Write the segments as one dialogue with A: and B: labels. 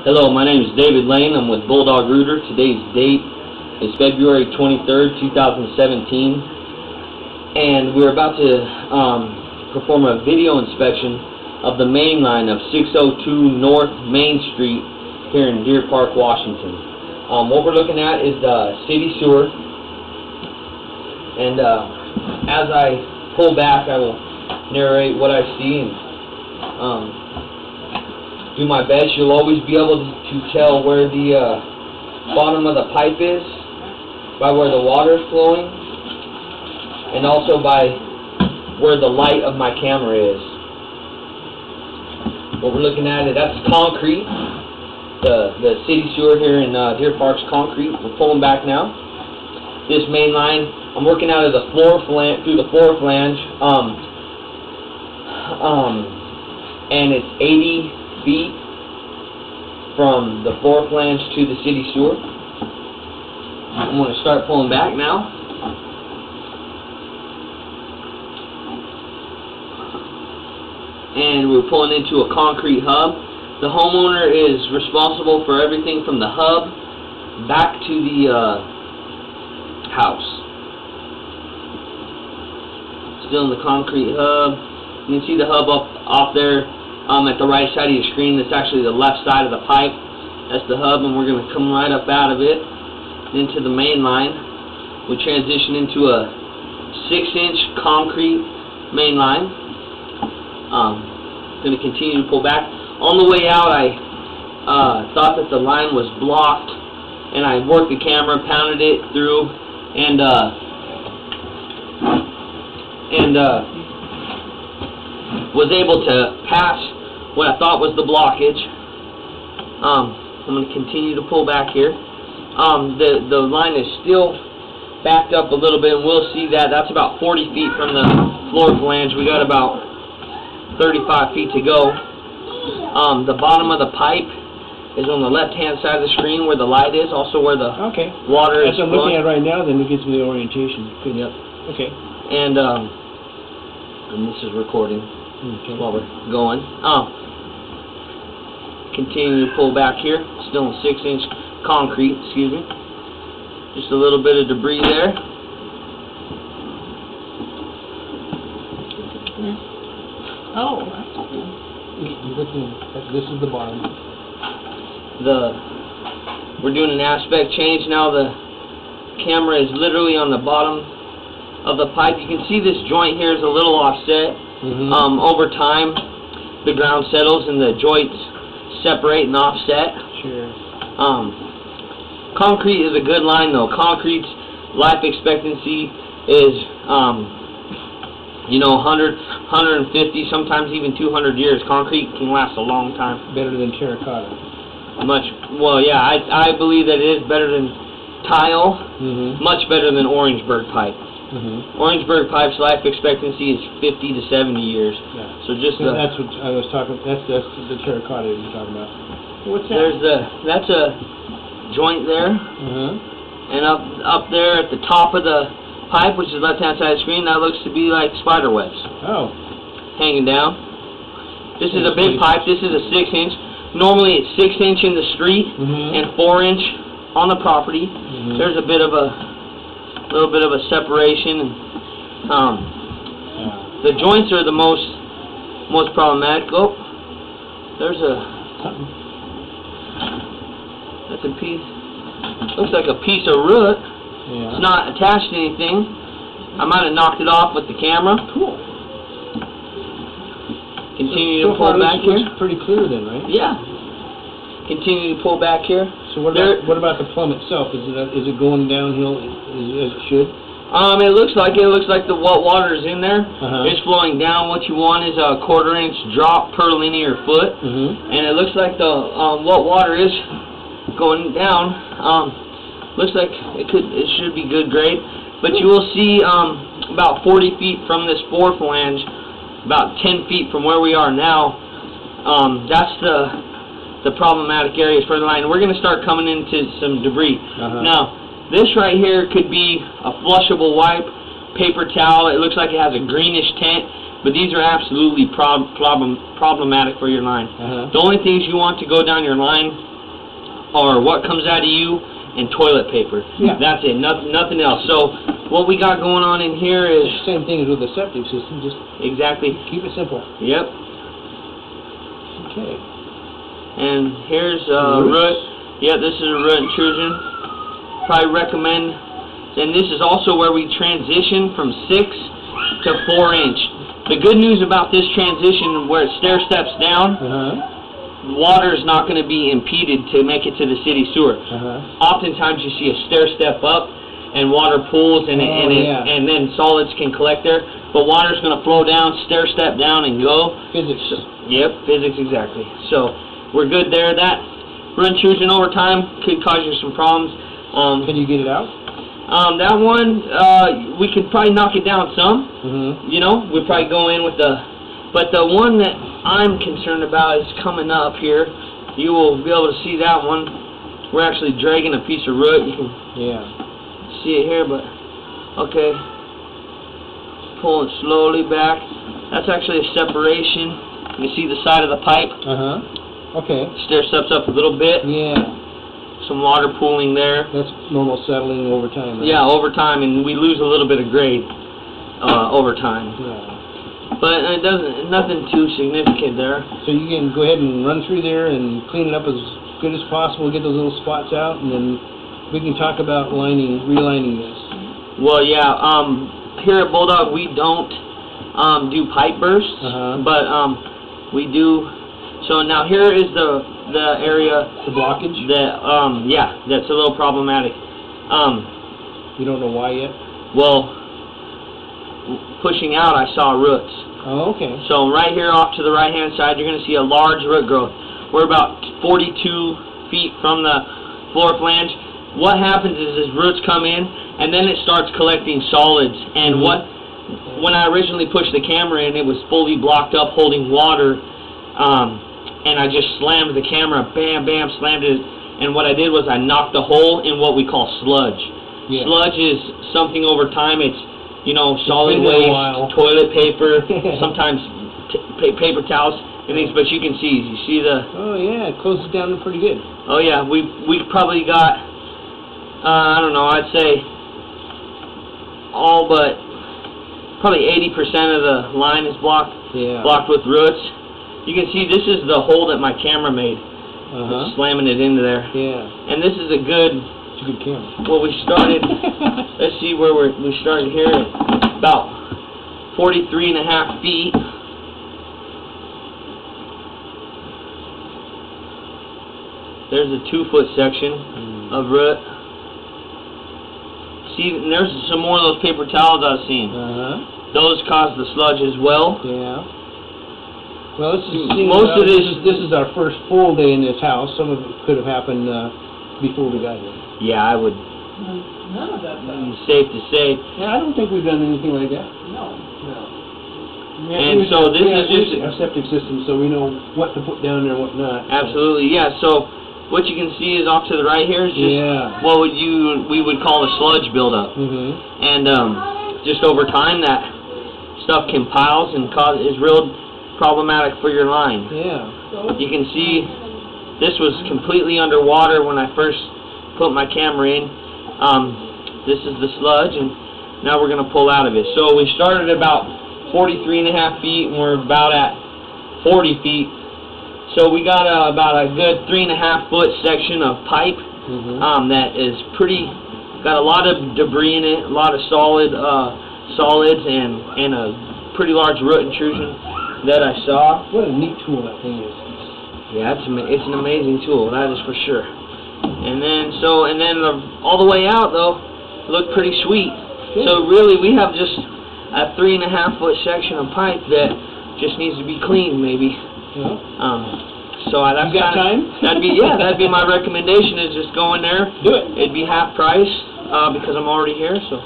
A: Hello, my name is David Lane. I'm with Bulldog Rooter. Today's date is February 23rd, 2017, and we're about to perform a video inspection of the main line of 602 North Main Street here in Deer Park, Washington. What we're looking at is the city sewer, and as I pull back, I will narrate what I see and do my best. You'll always be able to tell where the bottom of the pipe is by where the water is flowing, and also by where the light of my camera is. What we're looking at is that's concrete. The city sewer here in Deer Park's concrete. We're pulling back now. This main line, I'm working out of the floor flange through the floor flange, and it's 80 feet from the floor flange to the city sewer. I'm going to start pulling back now. And we're pulling into a concrete hub. The homeowner is responsible for everything from the hub back to the house. Still in the concrete hub. You can see the hub up off there. At the right side of your screen, that's actually the left side of the pipe. That's the hub, and we're going to come right up out of it into the main line. We transition into a 6-inch concrete main line. Going to continue to pull back. On the way out, I thought that the line was blocked, and I worked the camera, pounded it through, and was able to pass what I thought was the blockage. I'm going to continue to pull back here. The line is still backed up a little bit, and we'll see that. That's about 40 feet from the floor flange. We got about 35 feet to go. The bottom of the pipe is on the left-hand side of the screen where the light is, also where the water is
B: flowing. As I'm looking at right now, then it gives me the orientation. Good.
A: Yep.
B: Okay.
A: And this is recording while we're going. Continue to pull back here. Still in 6-inch concrete, excuse me. Just a little bit of debris there.
C: Oh, that's cool.
B: This is the bottom.
A: We're doing an aspect change now. The camera is literally on the bottom of the pipe. You can see this joint here is a little offset. Over time, the ground settles and the joints separate and offset.
B: Sure.
A: Concrete is a good line, though. Concrete's life expectancy is, 100, 150, sometimes even 200 years. Concrete can last a long time.
B: Better than terracotta.
A: Well, yeah, I believe that it is better than tile. Much better than Orangeburg pipe. Orangeburg pipe's life expectancy is 50 to 70 years.
B: Yeah.
A: So just
B: that's what I was talking. That's the terracotta you're talking about.
C: What's that?
A: That's a joint there, and up there at the top of the pipe, which is left-hand side of the screen, that looks to be like spider webs.
B: Oh.
A: Hanging down. This is a big pipe. This is a 6-inch. Normally it's 6-inch in the street and 4-inch on the property. There's a bit of a little bit of a separation, and the joints are the most problematic. Oh, that's a piece. Looks like a piece of root. It's not attached to anything. I might have knocked it off with the camera.
B: Cool.
A: Continue to pull back here.
B: Looks pretty clear then, right?
A: Yeah. Continue to pull back here.
B: So what about the plumb itself? Is it going downhill as it should?
A: It looks like the water is in there. It's flowing down. What you want is a 1/4-inch drop per linear foot, and it looks like the what water is going down. Looks like it should be good grade, but you will see about 40 feet from this floor flange, about 10 feet from where we are now. That's the problematic areas for the line. We're going to start coming into some debris. Now, this right here could be a flushable wipe, paper towel. It looks like it has a greenish tint, but these are absolutely problematic for your line. The only things you want to go down your line or what comes out of you, and toilet paper.
B: Yeah.
A: That's it. Nothing else. So what we got going on in here is
B: Same thing as with the septic system, just
A: exactly.
B: keep it simple.
A: Yep.
B: Okay.
A: And here's
B: Roots.
A: root. Yeah, this is a root intrusion. Probably recommend. And this is also where we transition from 6 to 4 inch. The good news about this transition, where it stair steps down, water is not going to be impeded to make it to the city sewer. Oftentimes you see a stair step up and water pools and and then solids can collect there. But water's going to flow down, stair step down and go.
B: Physics.
A: So, yep, physics exactly. So we're good there. That root intrusion over time could cause you some problems.
B: Can you get it out?
A: That one, we could probably knock it down some. You know, we'd probably go in with but the one that I'm concerned about is coming up here. You will be able to see that one. We're actually dragging a piece of root. You can see it here, but okay. Pull it slowly back. That's actually a separation. You see the side of the pipe.
B: Okay.
A: Stair steps up a little bit.
B: Yeah.
A: Some water pooling there.
B: That's normal settling over time, right?
A: Yeah, over time, and we lose a little bit of grade over time.
B: Yeah.
A: But it doesn't, nothing too significant there.
B: So you can go ahead and run through there and clean it up as good as possible, get those little spots out, and then we can talk about relining this.
A: Well, yeah, here at Bulldog we don't do pipe bursts, but we do. So now here is the area.
B: The blockage?
A: That yeah, that's a little problematic.
B: You don't know why yet?
A: Well, pushing out, I saw roots.
B: Oh, okay.
A: So right here off to the right-hand side, you're going to see a large root growth. We're about 42 feet from the floor flange. What happens is roots come in, and then it starts collecting solids. And when I originally pushed the camera in, it was fully blocked up, holding water. And I just slammed the camera, bam, bam, slammed it. And what I did was I knocked a hole in what we call sludge. Yeah. Sludge is something over time. It's, you know, solid waste, toilet paper, sometimes paper towels and things. But you can see, the.
B: Oh yeah, it closes down pretty good.
A: Oh yeah, we probably got, I don't know, I'd say all but probably 80% of the line is blocked. Yeah. Blocked with roots. You can see this is the hole that my camera made. It's slamming it into there. Yeah. And this is a good.
B: It's a good camera.
A: Well, we started. Let's see where we started here at about 43.5 feet. There's a 2-foot section of root. See, and there's some more of those paper towels I was seeing. Those cause the sludge as well. Yeah.
B: Well, this is our first full day in this house. Some of it could have happened before we got here.
A: Yeah, I would.
C: None of that stuff.
A: Safe to say.
B: Yeah, I don't think we've done anything like that.
C: No.
A: And so this is just
B: a septic system, so we know what to put down there and what not.
A: Absolutely, yeah. So what you can see is off to the right here is just what we would call a sludge buildup. And just over time, that stuff can piles and is real problematic for your line. Yeah. You can see this was completely underwater when I first put my camera in. This is the sludge, and now we're going to pull out of it. So we started about 43.5 feet, and we're about at 40 feet. So we got about a good 3.5 foot section of pipe that is got a lot of debris in it, a lot of solids, and a pretty large root intrusion that I saw.
B: What a neat tool that thing is.
A: Yeah, it's an amazing tool, that is for sure. And then all the way out though, looked pretty sweet. Good. So really, we have just a 3.5 foot section of pipe that just needs to be cleaned, maybe. Yeah. So that's
B: you got time?
A: That'd be my recommendation is just go in there. Do it. It'd be half price because I'm already here. So.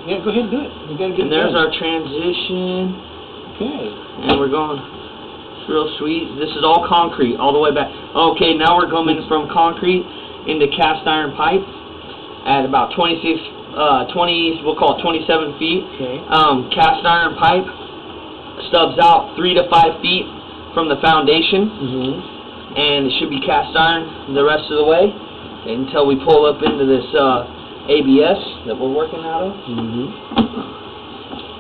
B: Yeah, go ahead and do it. We gotta get.
A: And there's our transition. Okay. And we're going. It's real sweet. This is all concrete all the way back. Okay, now we're coming from concrete into cast iron pipe at about 26, we'll call it 27 feet. Okay. Cast iron pipe stubs out 3 to 5 feet from the foundation, and it should be cast iron the rest of the way. until we pull up into this ABS that we're working out of.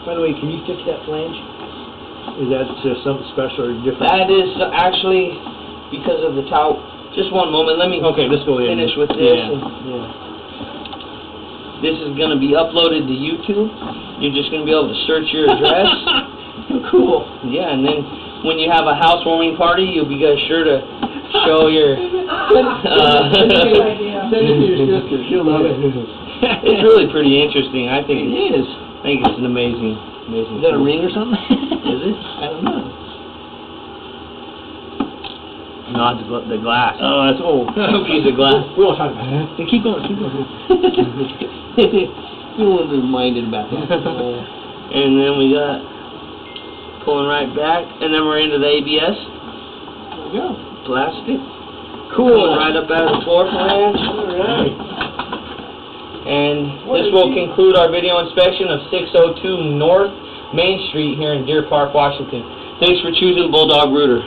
B: By the way, can you fix that flange? Is that something special or different?
A: That is actually because of the towel. Just one moment. Let me
B: let's go ahead.
A: finish with this.
B: Yeah.
A: This is going to be uploaded to YouTube. You're just going to be able to search your address.
B: Cool.
A: Yeah, and then when you have a housewarming party, you'll be sure to show your...
B: Send it to your sister. She'll love it.
A: It's really pretty interesting. I think
B: it is.
A: I think it's an amazing
B: Is that a ring or something?
A: Is it?
B: I don't know.
A: No, it's the glass.
B: Oh, that's old.
A: A piece of glass.
B: We won't talk about it. Yeah, keep going. You don't want to be reminded about that.
A: And then we got pulling right back, and then we're into the ABS.
B: There we go.
A: Plastic.
B: Cool.
A: Pulling right up out of the floor plan.
B: Alright.
A: And this will conclude our video inspection of 602 North Main Street here in Deer Park, Washington. Thanks for choosing Bulldog Rooter.